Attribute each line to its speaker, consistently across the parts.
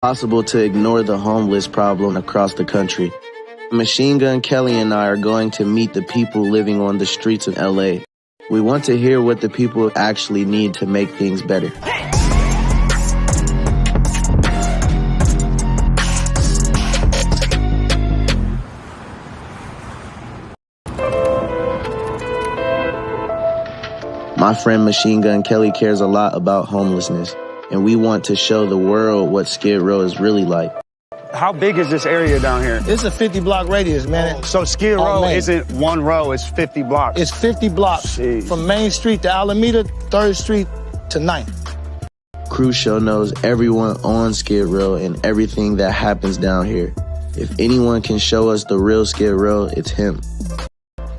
Speaker 1: Possible to ignore the homeless problem across the country. Machine Gun Kelly and I are going to meet the people living on the streets of LA. We want to hear what the people actually need to make things better. My friend Machine Gun Kelly cares a lot about homelessness, and we want to show the world what Skid Row is really like.
Speaker 2: How big is this area down here?
Speaker 3: It's a 50-block radius, man.
Speaker 2: So Skid Row isn't one row, it's 50 blocks.
Speaker 3: It's 50 blocks.
Speaker 2: Jeez.
Speaker 3: From Main Street to Alameda, 3rd Street to 9th.
Speaker 1: Crew Show knows everyone on Skid Row and everything that happens down here. If anyone can show us the real Skid Row, it's him.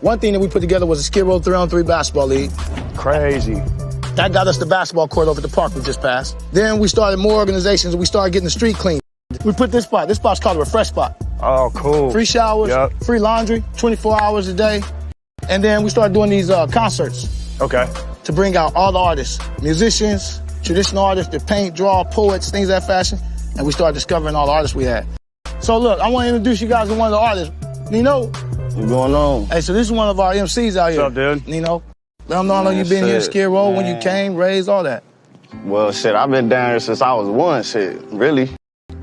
Speaker 3: One thing that we put together was a Skid Row 3-on-3 basketball league.
Speaker 2: Crazy.
Speaker 3: That got us the basketball court over at the park we just passed. Then we started more organizations and we started getting the street clean. We put this spot. This spot's called a Refresh Spot.
Speaker 2: Oh, cool.
Speaker 3: Free showers, free laundry, 24 hours a day. And then we started doing these concerts.
Speaker 2: Okay.
Speaker 3: To bring out all the artists, musicians, traditional artists that paint, draw, poets, things of that fashion. And we started discovering all the artists we had. So look, I want to introduce you guys to one of the artists. Nino.
Speaker 4: What's going on?
Speaker 3: Hey, so this is one of our MCs out here.
Speaker 2: What's up, dude?
Speaker 3: Nino. Let them know how long you been here at Skid Row, when you came, raised, all that.
Speaker 4: Well, shit, I've been down here since I was 1, shit, really.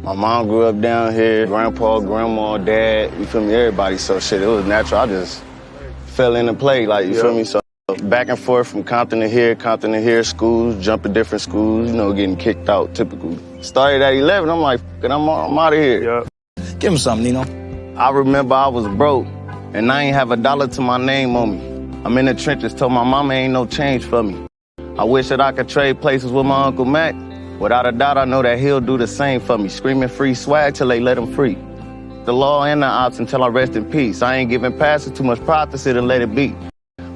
Speaker 4: My mom grew up down here, grandpa, grandma, dad, you feel me, everybody. So shit, it was natural. I just fell into play, like, you feel me? So back and forth from Compton to here, schools, jumping different schools, you know, getting kicked out, typical. Started at 11, I'm like, I'm out of here.
Speaker 3: Give him something, Nino.
Speaker 4: I remember I was broke, and I ain't have $1 to my name on me. I'm in the trenches, told my mama ain't no change for me. I wish that I could trade places with my Uncle Mac. Without a doubt, I know that he'll do the same for me. Screaming free swag till they let him free. The law and the ops until I rest in peace. I ain't giving passes too much pride to sit and let it be.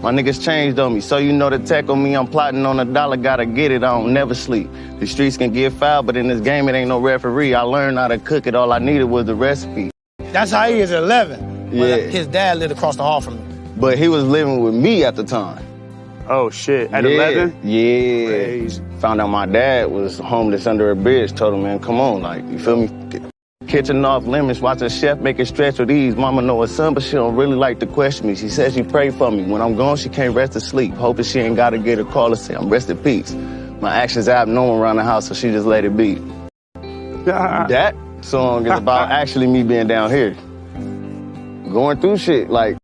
Speaker 4: My niggas changed on me, so you know the tech on me. I'm plotting on $1, gotta get it, I don't never sleep. The streets can get foul, but in this game it ain't no referee. I learned how to cook it, all I needed was the recipe.
Speaker 3: That's how he is at 11.
Speaker 4: Yeah.
Speaker 3: His dad lived across the hall from me.
Speaker 4: But he was living with me at the time.
Speaker 2: Oh, shit. At 11?
Speaker 4: Yeah.
Speaker 2: Crazy.
Speaker 4: Found out my dad was homeless under a bridge. Told him, man, come on, like, you feel me? Kitchen off limits, watch a chef make it stretch with ease. Mama know her son, but she don't really like to question me. She says she pray for me. When I'm gone, she can't rest or sleep. Hoping she ain't gotta get a call and say I'm rest in peace. My actions are abnormal around the house, so she just let it be. That song is about actually me being down here. Going through shit, like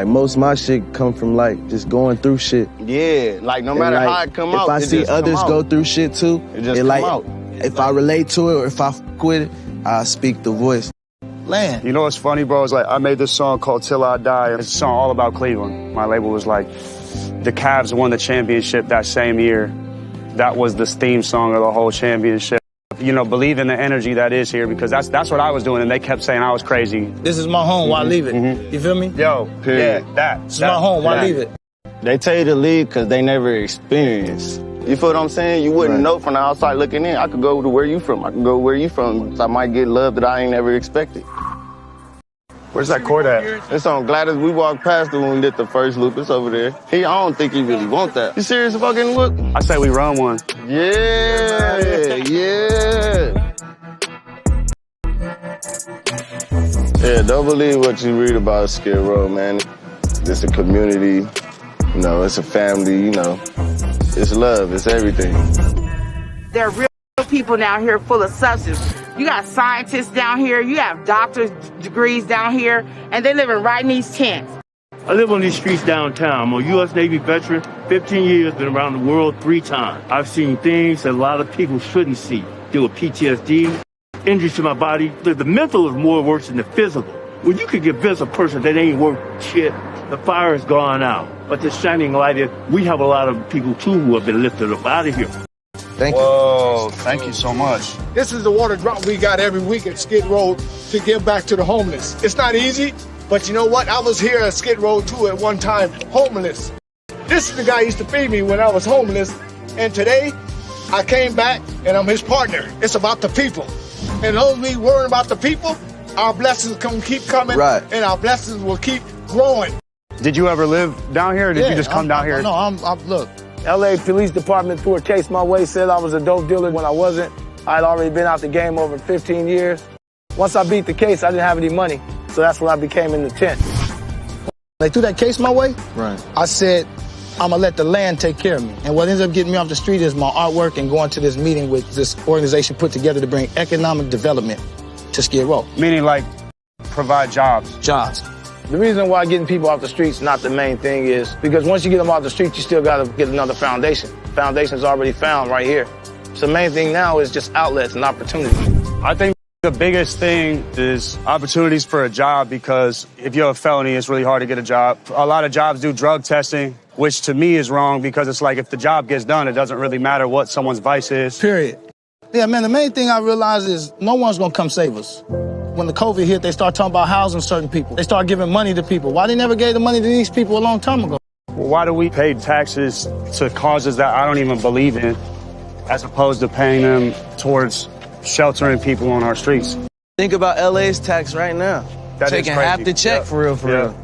Speaker 1: most of my shit come from just going through shit.
Speaker 4: Yeah, like no matter how it come out,
Speaker 1: if I see others go through shit too,
Speaker 4: it just come out.
Speaker 1: If I relate to it or if I fuck with it, I speak the voice.
Speaker 3: Land.
Speaker 2: You know what's funny, bro? It's like I made this song called Till I Die. It's a song all about Cleveland. My label was like, the Cavs won the championship that same year. That was the theme song of the whole championship. You know, believe in the energy that is here, because that's what I was doing, and they kept saying I was crazy.
Speaker 3: This is my home, why leave it? You feel me?
Speaker 2: Yo,
Speaker 4: period.
Speaker 3: This is my home, why leave it?
Speaker 4: They tell you to leave because they never experienced. You feel what I'm saying? You wouldn't know from the outside looking in. I could go to where you from. I could go where you from. I might get love that I ain't never expected.
Speaker 2: Where's that chord at?
Speaker 4: It's on Gladys. We walked past it when we did the first loop. It's over there. I don't think he really want that. You serious about getting whooped?
Speaker 2: I say we run one.
Speaker 4: Yeah, yeah. Yeah, don't believe what you read about Skid Row, man. It's a community, you know, it's a family, you know. It's love, it's everything.
Speaker 5: There are real people down here full of substance. You got scientists down here, you have doctor's degrees down here, and they living right in these tents.
Speaker 6: I live on these streets downtown. I'm a U.S. Navy veteran, 15 years, been around the world 3 times. I've seen things that a lot of people shouldn't see. Deal with PTSD, injuries to my body. The mental is more worse than the physical. When you could convince a person that ain't worth shit, the fire has gone out. But the shining light is, we have a lot of people too who have been lifted up out of here.
Speaker 1: Thank you.
Speaker 2: Whoa, thank you so much.
Speaker 7: This is the water drop we got every week at Skid Row to give back to the homeless. It's not easy, but you know what? I was here at Skid Row too at one time, homeless. This is the guy who used to feed me when I was homeless. And today, I came back and I'm his partner. It's about the people. And those we worrying about the people, our blessings keep coming, and our blessings will keep growing.
Speaker 2: Did you ever live down here, or did you just come down here?
Speaker 3: No, look.
Speaker 8: LA Police Department threw a case my way, said I was a dope dealer when I wasn't.
Speaker 3: I'd already been out the game over 15 years. Once I beat the case, I didn't have any money, so that's when I became in the tent. They threw that case my way.
Speaker 1: Right.
Speaker 3: I said, I'm gonna let the land take care of me. And what ends up getting me off the street is my artwork and going to this meeting with this organization put together to bring economic development to Skid Row.
Speaker 2: Meaning like provide jobs.
Speaker 3: Jobs. The reason why getting people off the streets not the main thing is because once you get them off the street, you still gotta get another foundation. Foundation's already found right here. So the main thing now is just outlets and opportunity.
Speaker 2: I think the biggest thing is opportunities for a job, because if you're a felony, it's really hard to get a job. A lot of jobs do drug testing, which to me is wrong, because it's like if the job gets done, it doesn't really matter what someone's vice is.
Speaker 3: Period. Yeah, man, the main thing I realized is no one's gonna come save us. When the COVID hit, they start talking about housing certain people. They start giving money to people. Why they never gave the money to these people a long time ago?
Speaker 2: Well, why do we pay taxes to causes that I don't even believe in, as opposed to paying them towards sheltering people on our streets?
Speaker 1: Think about LA's tax right now.
Speaker 2: That is
Speaker 1: taking
Speaker 2: crazy.
Speaker 1: half the check
Speaker 2: Yeah.
Speaker 1: for real.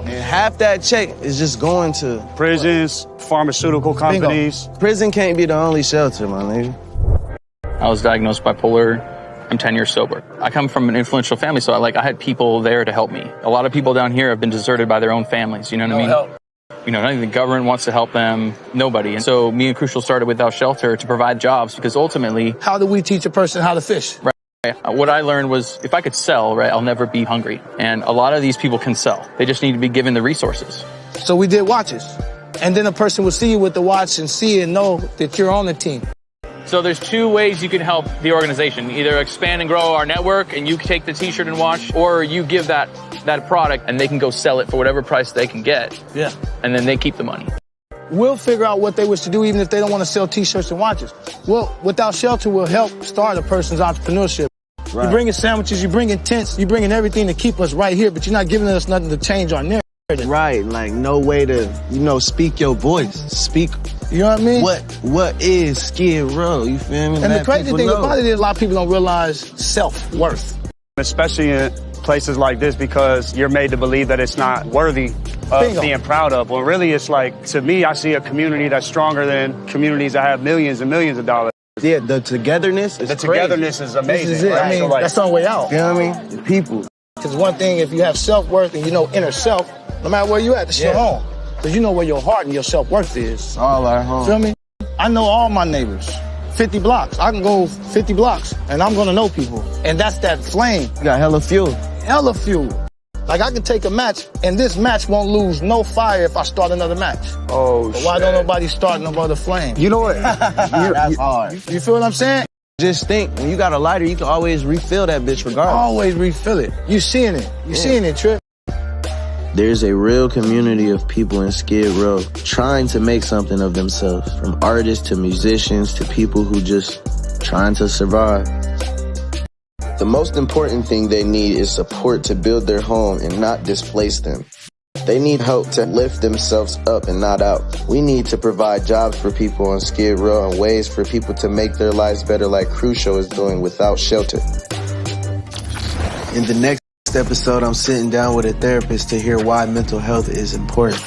Speaker 1: And half that check is just going to
Speaker 2: Prisons, pharmaceutical companies.
Speaker 1: prison. Can't be the only shelter, my nigga.
Speaker 8: I was diagnosed bipolar. I'm 10 years sober. I come from an influential family, so I had people there to help me. A lot of people down here have been deserted by their own families, you know what I mean?
Speaker 3: Help.
Speaker 8: You know, not even the government wants to help them, nobody. And so me and Crucial started Without Shelter to provide jobs, because ultimately...
Speaker 3: How do we teach a person how to fish?
Speaker 8: Right. What I learned was if I could sell, right, I'll never be hungry. And a lot of these people can sell. They just need to be given the resources.
Speaker 3: So we did watches. And then a person will see you with the watch and see and know that you're on the team.
Speaker 8: So there's two ways you can help the organization. Either expand and grow our network and you take the t-shirt and watch, or you give that product and they can go sell it for whatever price they can get.
Speaker 3: Yeah.
Speaker 8: And then they keep the money.
Speaker 3: We'll figure out what they wish to do even if they don't want to sell t-shirts and watches. Well, Without Shelter will help start a person's entrepreneurship.
Speaker 1: Right.
Speaker 3: You're bringing sandwiches, you're bringing tents, you're bringing everything to keep us right here, but you're not giving us nothing to change our narrative.
Speaker 1: Right, like no way to, speak your voice. Speak.
Speaker 3: You know what I mean?
Speaker 1: What is Skid Row? You feel me?
Speaker 3: And the crazy thing about it is a lot of people don't realize self-worth.
Speaker 2: Especially in places like this, because you're made to believe that it's not worthy of being proud of. Well, really, it's like, to me, I see a community that's stronger than communities that have millions and millions of dollars.
Speaker 1: Yeah, the togetherness is
Speaker 2: togetherness is amazing.
Speaker 3: This is it.
Speaker 2: Right?
Speaker 3: I mean,
Speaker 2: So, like,
Speaker 3: that's our way out.
Speaker 1: You know what I mean? The people.
Speaker 3: Because one thing, if you have self-worth and you know inner self, no matter where you at, it's your home. Because you know where your heart and your self-worth is.
Speaker 1: All our home.
Speaker 3: Feel me? I know all my neighbors. 50 blocks. I can go 50 blocks and I'm going to know people. And that's that flame.
Speaker 1: You got hella fuel.
Speaker 3: Hella fuel. Like I can take a match and this match won't lose no fire if I start another match.
Speaker 2: Oh,
Speaker 3: But why don't nobody start no other flame?
Speaker 2: You know what?
Speaker 1: That's hard.
Speaker 3: You feel what I'm saying?
Speaker 1: Just think, when you got a lighter, you can always refill that bitch regardless.
Speaker 3: Always refill it. You seeing it. You seeing it, Trip.
Speaker 1: There's a real community of people in Skid Row trying to make something of themselves, from artists to musicians to people who just trying to survive. The most important thing they need is support to build their home and not displace them. They need help to lift themselves up and not out. We need to provide jobs for people on Skid Row and ways for people to make their lives better, like Crucial is doing Without Shelter. In the next episode, I'm sitting down with a therapist to hear why mental health is important.